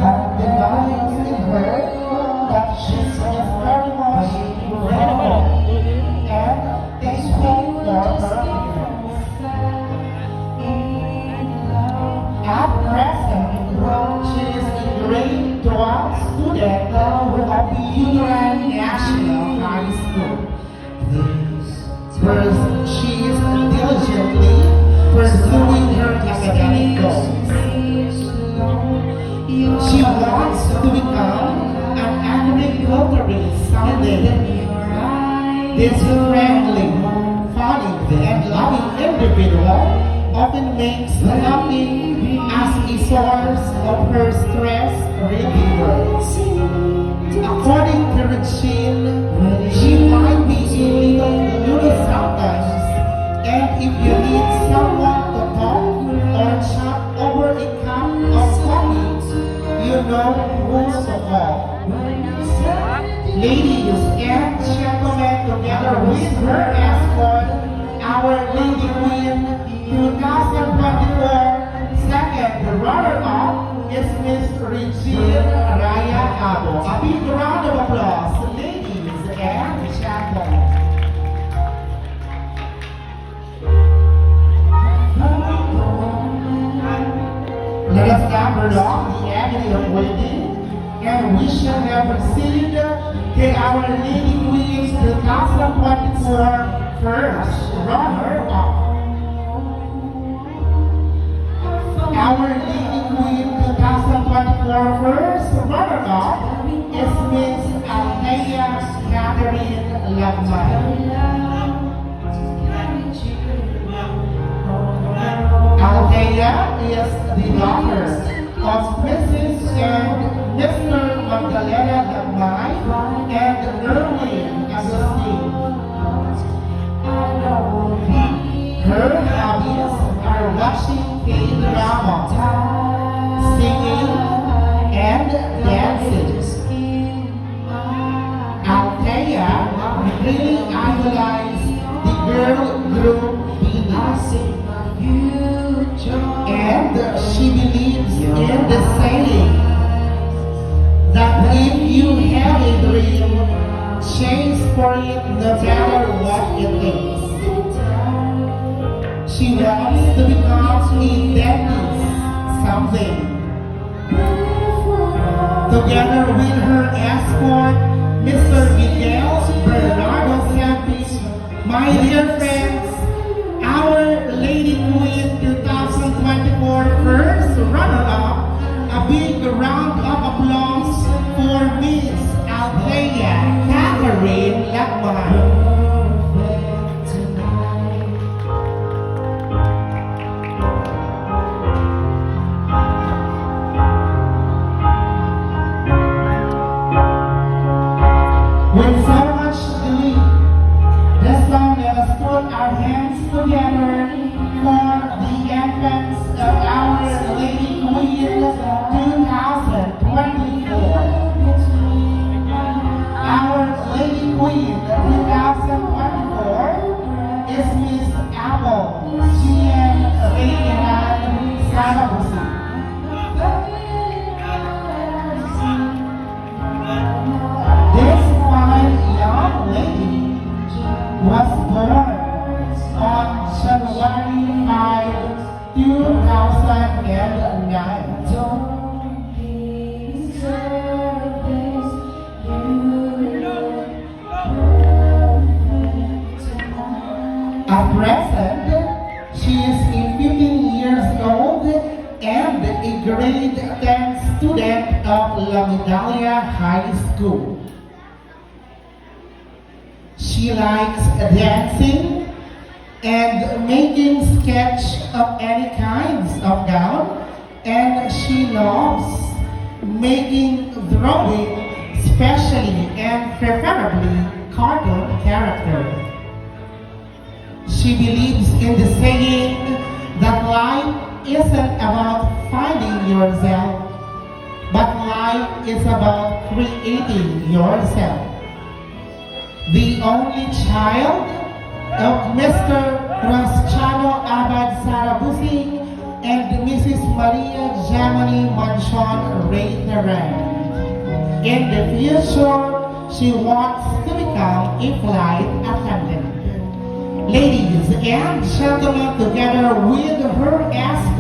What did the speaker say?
advised her that she is very much beautiful and thankful for her parents. At present, she is a grade 12 student of Union National High School. First, she is diligently pursuing her academic goals. She wants to become an agriculturist someday. This friendly, funny, and loving individual often makes laughing as a source of her stress relievers. According to Regine, she might be a little moody sometimes, and if you need someone to talk or chat over a cup of coffee, you know who to call. Ladies and gentlemen, together with her escort, Our Lady Queen 2024 second runner-up is Miss Regine Raya Abo. A big round of applause, ladies and gentlemen. Let us now prolong the agony of waiting, and we shall now proceed to Our Lady Queen 2024 first runner-up. Our Lady Queen 2024 first runner-up is Miss Althea Catherine Lagmay. Althea is the daughter of Mrs. and Mr. Magdalena Lagmay and Erwin Agustin. Her hobbies are watching K-drama, singing, and dancing. Althea really idolized the girl group Venus, and she believes in the saying that if you have a dream, chase for it no matter what it is. She wants to become a dentist someday. Together with her escort, Mr. Miguel Bernardo Santos, my dear friends, Our Lady Queen 2024 first runner-up, a big round of applause for Miss Althea Catherine Lagmay. With so much glee, this song let us put our hands together for the entrance of Our Lady Queen 2024. Our Lady Queen 2024 is Miss Apple Gian Reynan Sarabusi. This fine young lady was born on January 5, 2009. At present, she is 15 years old and a grade 10 student of La Medalla High School. She likes dancing and making sketch of any kinds of gown, and she loves making drawing, especially and preferably cartoon character. She believes in the saying that life isn't about finding yourself, but life is about creating yourself. The only child of Mr. Cristiano Abad Sarabusi and Mrs. Maria Jamani Manchon Reiteran. In the future, she wants to become a flight attendant. Ladies and gentlemen, together with her escort,